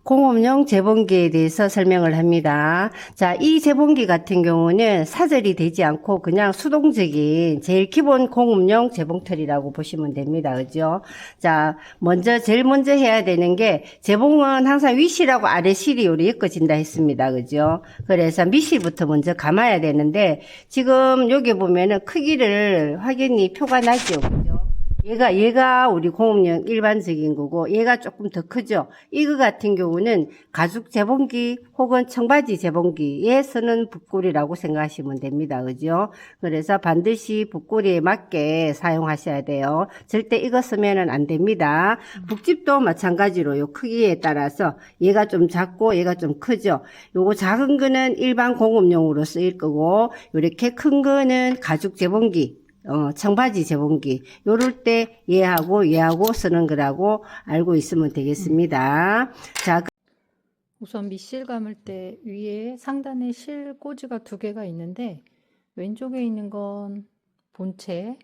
공업용 재봉기에 대해서 설명을 합니다. 자, 이 재봉기 같은 경우는 사절이 되지 않고 그냥 수동적인 제일 기본 공업용 재봉틀이라고 보시면 됩니다. 그죠? 자, 제일 먼저 해야 되는 게 재봉은 항상 위실하고 아래실이 요리 엮어진다 했습니다. 그죠? 그래서 밑실부터 먼저 감아야 되는데 지금 여기 보면은 크기를 확연히 표가 나죠. 그죠? 얘가 우리 공업용 일반적인 거고, 얘가 조금 더 크죠. 이거 같은 경우는 가죽 재봉기 혹은 청바지 재봉기에 쓰는 붓고리라고 생각하시면 됩니다. 그죠? 그래서 반드시 붓고리에 맞게 사용하셔야 돼요. 절대 이거 쓰면은 안 됩니다. 북집도 마찬가지로 요 크기에 따라서 얘가 좀 작고 얘가 좀 크죠. 요거 작은 거는 일반 공업용으로 쓰일 거고, 요렇게 큰 거는 가죽 재봉기, 청바지 재봉기 요럴 때 얘하고 쓰는 거라고 알고 있으면 되겠습니다. 자, 우선 밑실 감을 때 위에 상단에 실 꽂이가 두 개가 있는데 왼쪽에 있는 건 본체,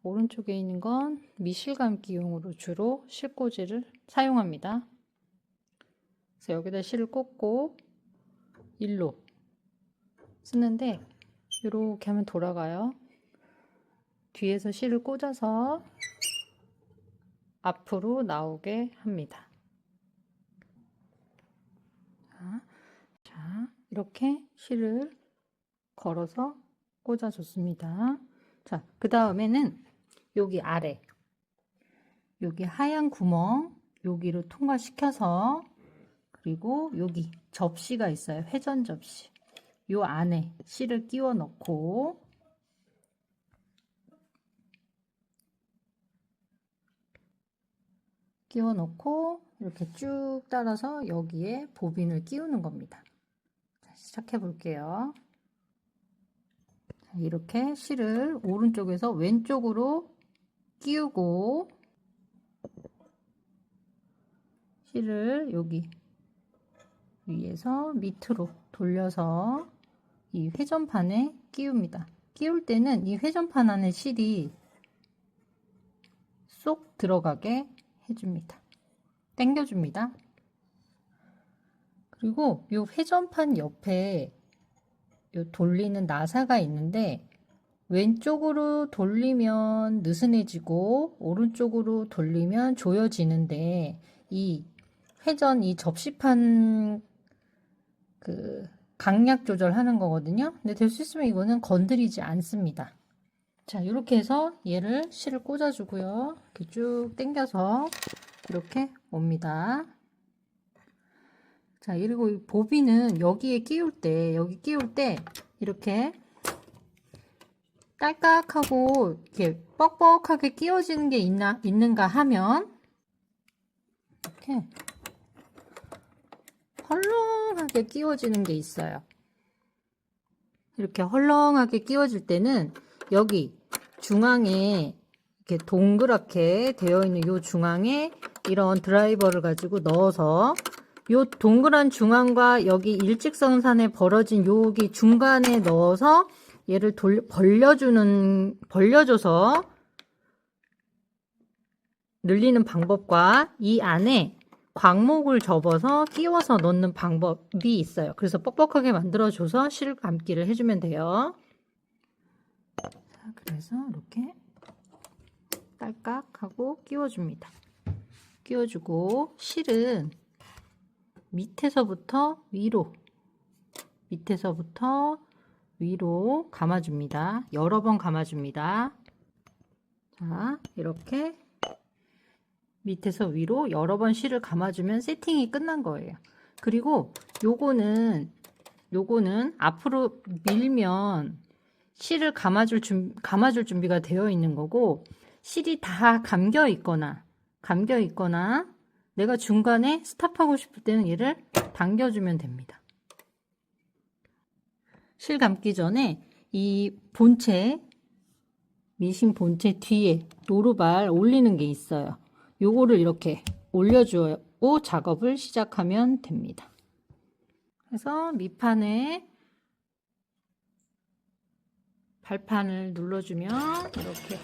오른쪽에 있는 건 밑실 감기용으로 주로 실 꽂이를 사용합니다. 그래서 여기다 실을 꽂고 일로 쓰는데 이렇게 하면 돌아가요. 뒤에서 실을 꽂아서 앞으로 나오게 합니다. 자, 이렇게 실을 걸어서 꽂아줬습니다. 자, 그 다음에는 여기 아래, 여기 하얀 구멍, 여기를 통과시켜서 그리고 여기 접시가 있어요. 회전 접시. 요 안에 실을 끼워 넣고 이렇게 쭉 따라서 여기에 보빈을 끼우는 겁니다. 자, 시작해 볼게요. 이렇게 실을 오른쪽에서 왼쪽으로 끼우고 실을 여기 위에서 밑으로 돌려서 이 회전판에 끼웁니다. 끼울 때는 이 회전판 안에 실이 쏙 들어가게 해줍니다. 당겨줍니다. 그리고 이 회전판 옆에 요 돌리는 나사가 있는데 왼쪽으로 돌리면 느슨해지고 오른쪽으로 돌리면 조여지는데 이 회전 이 접시판 그 강약 조절하는 거거든요. 근데 될 수 있으면 이거는 건드리지 않습니다. 자, 이렇게 해서 얘를 실을 꽂아주고요. 이렇게 쭉 당겨서 이렇게 옵니다. 자, 그리고 이 보비는 여기 끼울 때 이렇게 딸깍하고 이렇게 뻑뻑하게 끼워지는 게 있는가 하면 이렇게 헐렁하게 끼워지는 게 있어요. 이렇게 헐렁하게 끼워질 때는 여기 중앙에 이렇게 동그랗게 되어 있는 요 중앙에 이런 드라이버를 가지고 넣어서 요 동그란 중앙과 여기 일직선상에 벌어진 여기 중간에 넣어서 얘를 벌려줘서 늘리는 방법과 이 안에 광목을 접어서 끼워서 넣는 방법이 있어요. 그래서 뻑뻑하게 만들어줘서 실 감기를 해주면 돼요. 자, 그래서 이렇게 딸깍하고 끼워줍니다. 끼워주고 실은 밑에서부터 위로 감아줍니다. 여러 번 감아줍니다. 자, 이렇게 밑에서 위로 여러 번 실을 감아주면 세팅이 끝난 거예요. 그리고 요거는 앞으로 밀면 실을 감아줄 준비가 되어 있는 거고, 실이 다 감겨 있거나 내가 중간에 스탑하고 싶을 때는 얘를 당겨주면 됩니다. 실 감기 전에 이 본체, 미싱 본체 뒤에 노루발 올리는 게 있어요. 요거를 이렇게 올려주고 작업을 시작하면 됩니다. 그래서 밑판에 발판을 눌러주면 이렇게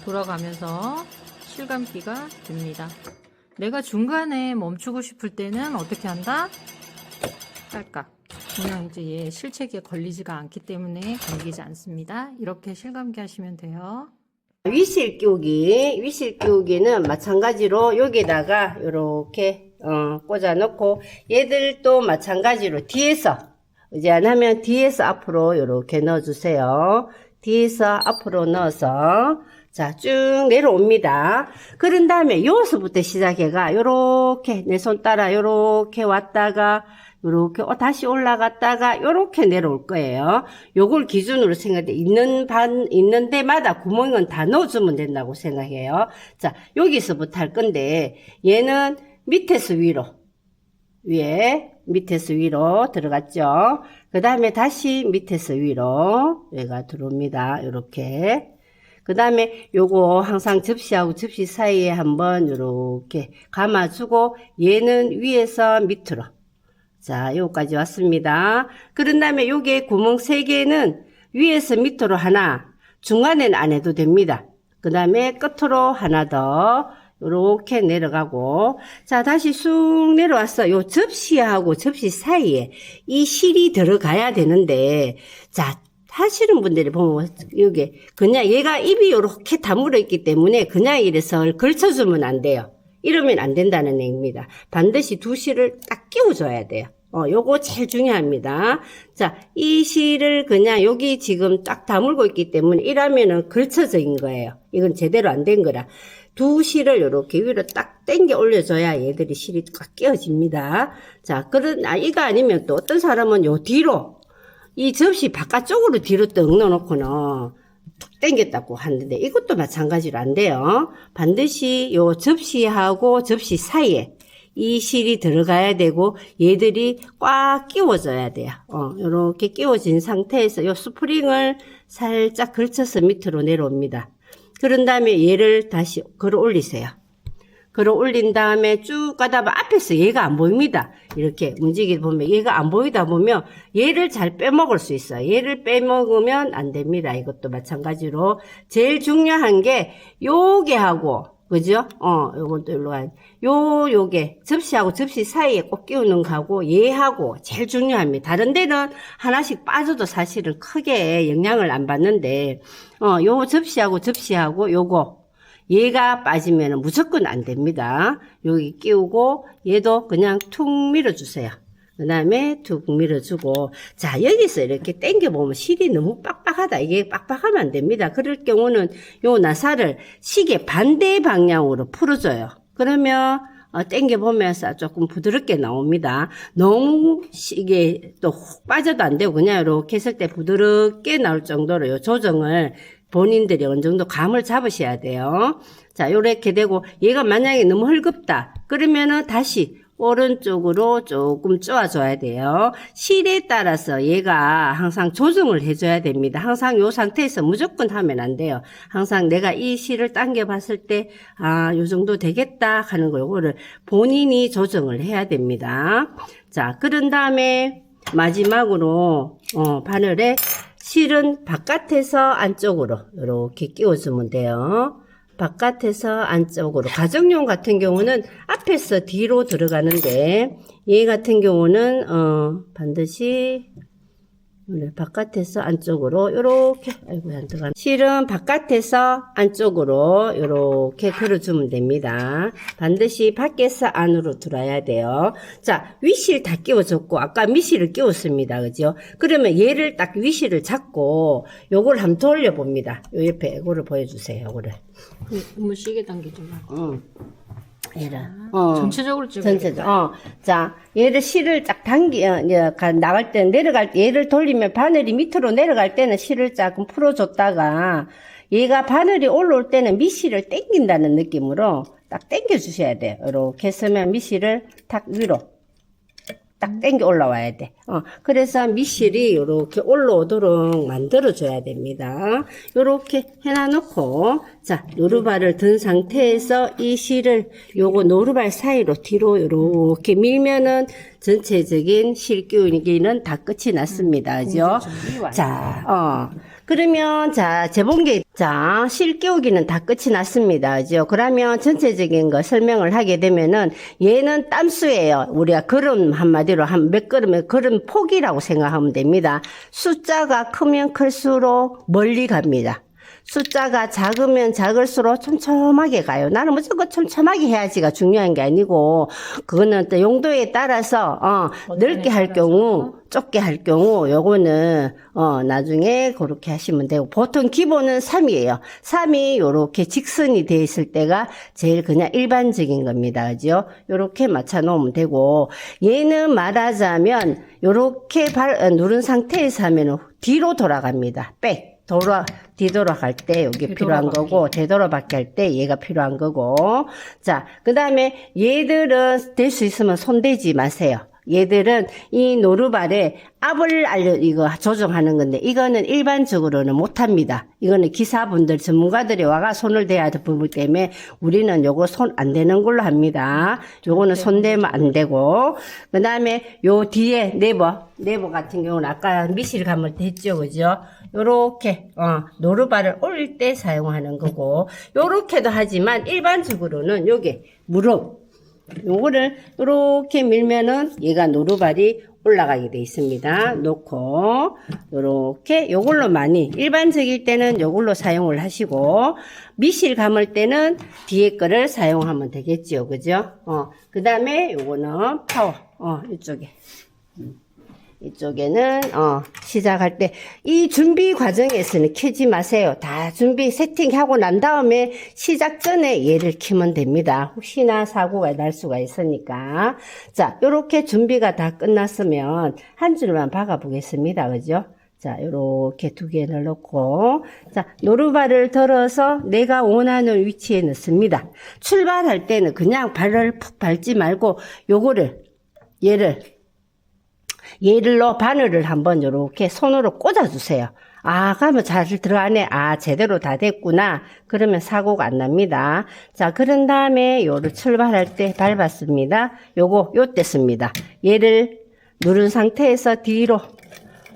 돌아가면서 실감기가 됩니다. 내가 중간에 멈추고 싶을 때는 어떻게 한다? 딸깍. 그냥 이제 얘 실체기에 걸리지가 않기 때문에 감기지 않습니다. 이렇게 실감기 하시면 돼요. 위실 끼우기는 마찬가지로 여기다가 이렇게 꽂아 놓고 얘들도 마찬가지로 뒤에서 의지안하면 뒤에서 앞으로 이렇게 넣어주세요. 뒤에서 앞으로 넣어서 자 쭉 내려옵니다. 그런 다음에 여기서부터 시작해가 요렇게 내 손 따라 요렇게 왔다가 요렇게 다시 올라갔다가 요렇게 내려올 거예요. 요걸 기준으로 생각해 있는 데마다 구멍은 다 넣어주면 된다고 생각해요. 자 여기서부터 할 건데 얘는 밑에서 위로 위에 밑에서 위로 들어갔죠. 그 다음에 다시 밑에서 위로 얘가 들어옵니다. 요렇게 그 다음에 요거 항상 접시하고 접시 사이에 한번 요렇게 감아주고 얘는 위에서 밑으로 자 요까지 왔습니다. 그런 다음에 요게 구멍 3개는 위에서 밑으로 하나 중간에는 안 해도 됩니다. 그 다음에 끝으로 하나 더 요렇게 내려가고 자 다시 쑥 내려왔어. 요 접시하고 접시 사이에 이 실이 들어가야 되는데 자 하시는 분들이 보면 여기 그냥 얘가 입이 요렇게 다물어 있기 때문에 그냥 이래서 걸쳐주면 안 돼요. 이러면 안 된다는 얘기입니다. 반드시 두 실을 딱 끼워줘야 돼요. 요거 제일 중요합니다. 자, 이 실을 그냥 여기 지금 딱 다물고 있기 때문에 이러면은 걸쳐져 있는 거예요. 이건 제대로 안 된 거라. 두 실을 이렇게 위로 딱 당겨 올려줘야 얘들이 실이 꽉 끼워집니다. 자, 이거 아니면 또 어떤 사람은 요 뒤로, 이 접시 바깥쪽으로 뒤로 떡 넣어놓고는 툭 당겼다고 하는데 이것도 마찬가지로 안 돼요. 반드시 요 접시하고 접시 사이에 이 실이 들어가야 되고 얘들이 꽉 끼워져야 돼요. 요렇게 끼워진 상태에서 요 스프링을 살짝 걸쳐서 밑으로 내려옵니다. 그런 다음에 얘를 다시 걸어 올리세요. 걸어 올린 다음에 쭉 가다 보면 앞에서 얘가 안 보입니다. 이렇게 움직이다 보면 얘가 안 보이다 보면 얘를 잘 빼먹을 수 있어요. 얘를 빼먹으면 안 됩니다. 이것도 마찬가지로 제일 중요한 게 요게 하고 그죠? 요건 또 일로 가. 요게 접시하고 접시 사이에 꼭 끼우는 거하고 얘하고 제일 중요합니다. 다른 데는 하나씩 빠져도 사실은 크게 영향을 안 받는데 요 접시하고 접시하고 요거 얘가 빠지면 무조건 안 됩니다. 여기 끼우고 얘도 그냥 툭 밀어주세요. 그 다음에 툭 밀어주고 자 여기서 이렇게 당겨보면 실이 너무 빡빡하다. 이게 빡빡하면 안 됩니다. 그럴 경우는 요 나사를 시계 반대 방향으로 풀어줘요. 그러면 당겨보면서 조금 부드럽게 나옵니다. 너무 이게 또 훅 빠져도 안 되고 그냥 이렇게 했을 때 부드럽게 나올 정도로 요 조정을 본인들이 어느 정도 감을 잡으셔야 돼요. 자, 요렇게 되고 얘가 만약에 너무 헐겁다. 그러면은 다시 오른쪽으로 조금 쪼아줘야 돼요. 실에 따라서 얘가 항상 조정을 해줘야 됩니다. 항상 요 상태에서 무조건 하면 안 돼요. 항상 내가 이 실을 당겨 봤을 때, 요 정도 되겠다 하는 거 요거를 본인이 조정을 해야 됩니다. 자, 그런 다음에 마지막으로, 바늘에 실은 바깥에서 안쪽으로 이렇게 끼워주면 돼요. 바깥에서 안쪽으로. 가정용 같은 경우는 앞에서 뒤로 들어가는데 얘 같은 경우는 반드시 바깥에서 안쪽으로 요렇게 아이고 안 들어가. 실은 바깥에서 안쪽으로 요렇게 걸어주면 됩니다. 반드시 밖에서 안으로 들어야 돼요. 자, 위실 다 끼워줬고 아까 밑실을 끼웠습니다. 그죠? 그러면 얘를 딱 위실을 잡고 요걸 한번 돌려 봅니다. 요 옆에 이거를 보여주세요. 요거를. 너무 시계 당기지 마. 얘를. 전체적으로 찍어. 전체적으로. 자, 얘를 실을 쫙 나갈 때는 내려갈 때 얘를 돌리면 바늘이 밑으로 내려갈 때는 실을 조금 풀어줬다가 얘가 바늘이 올라올 때는 밑실을 당긴다는 느낌으로 딱 당겨 주셔야 돼요. 이렇게 했으면 밑실을 탁 위로 딱 당겨 올라와야 돼. 그래서 밑실이 이렇게 올라오도록 만들어줘야 됩니다. 이렇게 해놔놓고, 자, 노루발을 든 상태에서 이 실을 요거 노루발 사이로 뒤로 이렇게 밀면은 전체적인 실 끼우기는 다 끝이 났습니다. 그죠? 자, 그러면 자 재봉기 자 실 끼우기는 다 끝이 났습니다. 그죠? 그러면 전체적인 거 설명을 하게 되면은 얘는 땀수예요. 우리가 걸음 한마디로 한 몇 걸음의 걸음 폭이라고 생각하면 됩니다. 숫자가 크면 클수록 멀리 갑니다. 숫자가 작으면 작을수록 촘촘하게 가요. 나는 무조건 촘촘하게 해야지가 중요한 게 아니고, 그거는 또 용도에 따라서, 넓게 할 경우, 좁게 할 경우, 요거는, 나중에 그렇게 하시면 되고, 보통 기본은 3이에요. 3이 요렇게 직선이 되어 있을 때가 제일 그냥 일반적인 겁니다. 그죠? 요렇게 맞춰 놓으면 되고, 얘는 말하자면, 요렇게 누른 상태에서 하면 뒤로 돌아갑니다. 백. 뒤돌아갈 때 여기 필요한 거고, 되돌아받기 할 때 얘가 필요한 거고. 자, 그 다음에 얘들은 될 수 있으면 손대지 마세요. 얘들은 이 노루발에 압을 이거 조정하는 건데, 이거는 일반적으로는 못합니다. 이거는 기사분들, 전문가들이 와가 손을 대야 될 부분 때문에 우리는 요거 손 안 대는 걸로 합니다. 요거는 손 대면 안 되고. 그 다음에 요 뒤에 네버 같은 경우는 아까 미실감을 했죠, 그죠? 요렇게, 노루발을 올릴 때 사용하는 거고, 요렇게도 하지만 일반적으로는 요게 무릎, 요거를 요렇게 밀면은 얘가 노루발이 올라가게 돼 있습니다. 놓고 요렇게 요걸로 많이 일반적일 때는 요걸로 사용을 하시고 미실 감을 때는 뒤에 거를 사용하면 되겠죠. 그죠? 그 다음에 요거는 파워 이쪽에는 시작할 때 이 준비 과정에서는 켜지 마세요. 다 준비 세팅하고 난 다음에 시작 전에 얘를 켜면 됩니다. 혹시나 사고가 날 수가 있으니까. 자, 요렇게 준비가 다 끝났으면 한 줄만 박아 보겠습니다. 그죠? 자, 요렇게 두 개를 넣고, 자, 노루발을 들어서 내가 원하는 위치에 넣습니다. 출발할 때는 그냥 발을 푹 밟지 말고 얘를로 바늘을 한번 요렇게 손으로 꽂아주세요. 그러면 잘 들어가네. 제대로 다 됐구나. 그러면 사고가 안 납니다. 자, 그런 다음에 요를 출발할 때 밟았습니다. 요때 씁니다. 얘를 누른 상태에서 뒤로,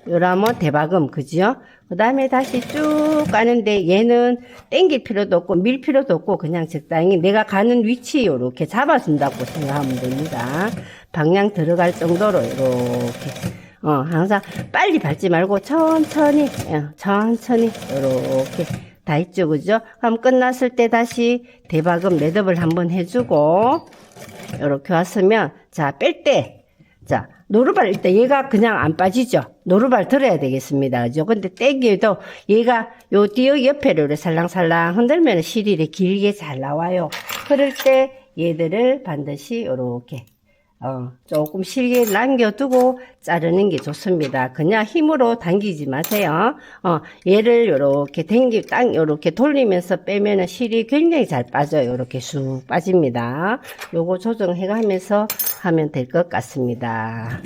요라면 대박음, 그죠? 그 다음에 다시 쭉 가는데 얘는 당길 필요도 없고 밀 필요도 없고 그냥 적당히 내가 가는 위치 요렇게 잡아준다고 생각하면 됩니다. 방향 들어갈 정도로 이렇게 항상 빨리 밟지 말고 천천히 이렇게 다 있죠, 그죠? 그럼 끝났을 때 다시 대박음 매듭을 한번 해주고 이렇게 왔으면 자 뺄 때 자 노루발 일단 얘가 그냥 안 빠지죠. 노루발 들어야 되겠습니다, 그죠? 근데 땡겨도 얘가 요 뒤에 옆에를 이렇게 살랑살랑 흔들면 실이 이렇게 길게 잘 나와요. 그럴 때 얘들을 반드시 요렇게 조금 실게 남겨두고 자르는 게 좋습니다. 그냥 힘으로 당기지 마세요. 얘를 요렇게 요렇게 돌리면서 빼면은 실이 굉장히 잘 빠져요. 요렇게 쑥 빠집니다. 요거 조정해 가면서 하면 될 것 같습니다.